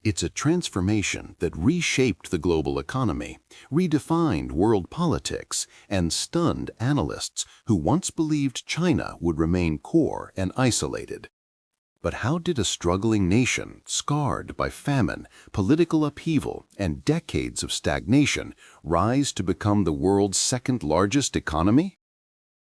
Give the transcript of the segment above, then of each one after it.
It's a transformation that reshaped the global economy, redefined world politics, and stunned analysts who once believed China would remain core and isolated. But how did a struggling nation, scarred by famine, political upheaval, and decades of stagnation, rise to become the world's second-largest economy?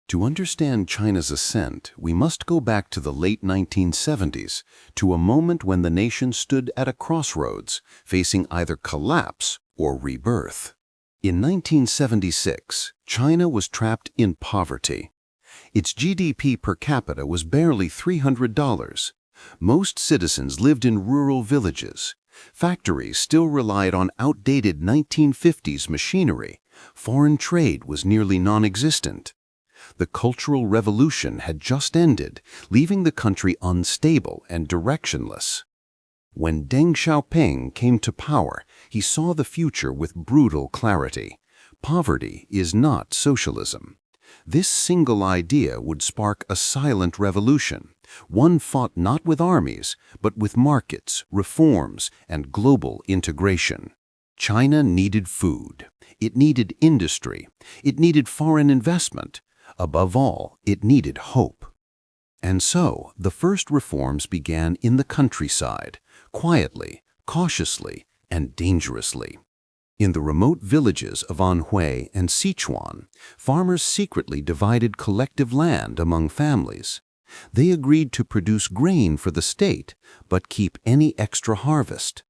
To understand China's ascent, we must go back to the late 1970s, to a moment when the nation stood at a crossroads, facing either collapse or rebirth. In 1976, China was trapped in poverty. Its GDP per capita was barely $300. Most citizens lived in rural villages. Factories still relied on outdated 1950s machinery. Foreign trade was nearly non-existent. The Cultural Revolution had just ended, leaving the country unstable and directionless. When Deng Xiaoping came to power, he saw the future with brutal clarity. Poverty is not socialism. This single idea would spark a silent revolution, one fought not with armies, but with markets, reforms, and global integration. China needed food. It needed industry. It needed foreign investment. Above all, it needed hope. And so, the first reforms began in the countryside, quietly, cautiously, and dangerously. In the remote villages of Anhui and Sichuan, farmers secretly divided collective land among families. They agreed to produce grain for the state, but keep any extra harvest.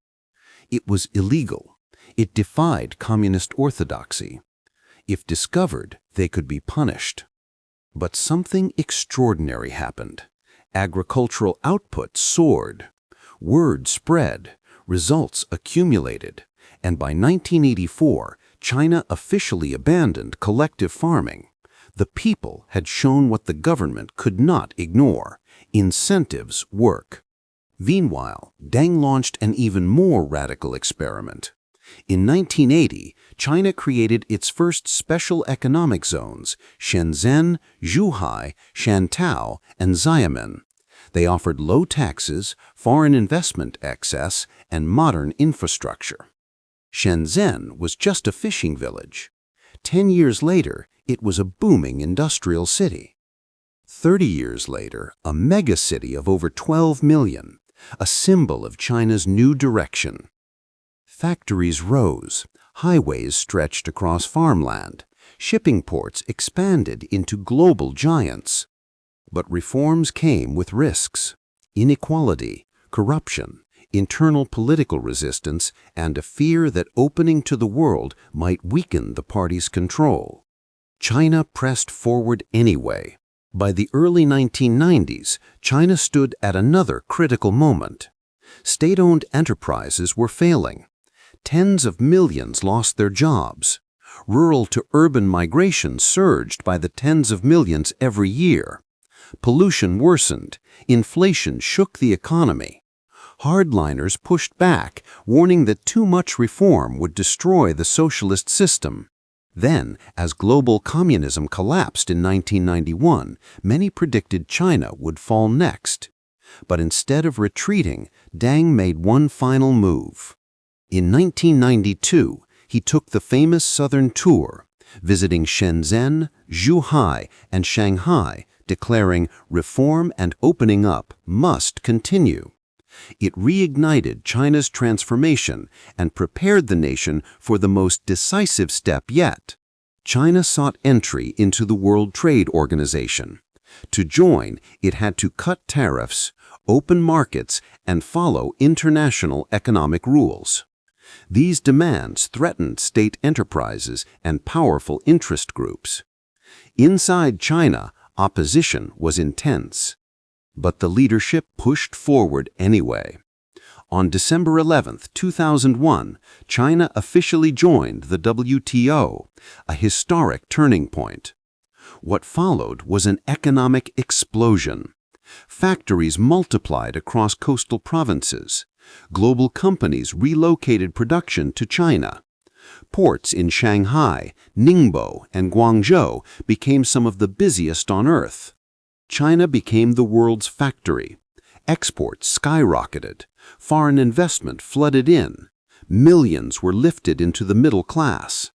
It was illegal. It defied communist orthodoxy. If discovered, they could be punished. But something extraordinary happened. Agricultural output soared. Word spread. Results accumulated. And by 1984, China officially abandoned collective farming. The people had shown what the government could not ignore. Incentives work. Meanwhile, Deng launched an even more radical experiment. In 1980, China created its first special economic zones, Shenzhen, Zhuhai, Shantou, and Xiamen. They offered low taxes, foreign investment access, and modern infrastructure. Shenzhen was just a fishing village. 10 years later, it was a booming industrial city. 30 years later, a megacity of over 12 million, a symbol of China's new direction. Factories rose, highways stretched across farmland, shipping ports expanded into global giants. But reforms came with risks: inequality, corruption, internal political resistance, and a fear that opening to the world might weaken the party's control. China pressed forward anyway. By the early 1990s, China stood at another critical moment. State-owned enterprises were failing. Tens of millions lost their jobs. Rural-to-urban migration surged by the tens of millions every year. Pollution worsened. Inflation shook the economy. Hardliners pushed back, warning that too much reform would destroy the socialist system. Then, as global communism collapsed in 1991, many predicted China would fall next. But instead of retreating, Deng made one final move. In 1992, he took the famous southern tour, visiting Shenzhen, Zhuhai, and Shanghai, declaring reform and opening up must continue. It reignited China's transformation and prepared the nation for the most decisive step yet. China sought entry into the World Trade Organization. To join, it had to cut tariffs, open markets, and follow international economic rules. These demands threatened state enterprises and powerful interest groups. Inside China, opposition was intense. But the leadership pushed forward anyway. On December 11, 2001, China officially joined the WTO, a historic turning point. What followed was an economic explosion. Factories multiplied across coastal provinces. Global companies relocated production to China. Ports in Shanghai, Ningbo, and Guangzhou became some of the busiest on Earth. China became the world's factory. Exports skyrocketed, foreign investment flooded in, millions were lifted into the middle class.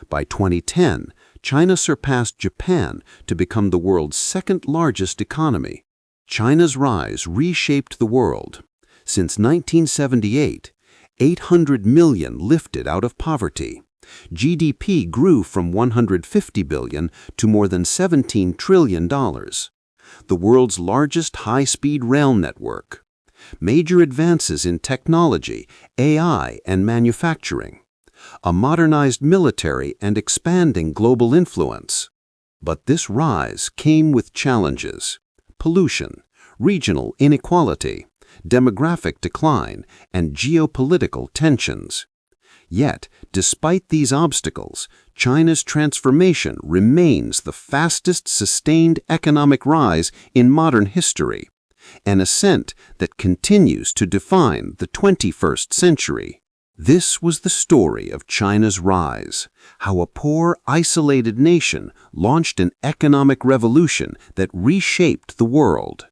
By 2010, China surpassed Japan to become the world's second-largest economy. China's rise reshaped the world. Since 1978, 800 million lifted out of poverty. GDP grew from $150 billion to more than $17 trillion. The world's largest high-speed rail network. Major advances in technology, AI, and manufacturing. A modernized military and expanding global influence. But this rise came with challenges: pollution, regional inequality, demographic decline, and geopolitical tensions. Yet, despite these obstacles, China's transformation remains the fastest sustained economic rise in modern history, an ascent that continues to define the 21st century. This was the story of China's rise, how a poor, isolated nation launched an economic revolution that reshaped the world.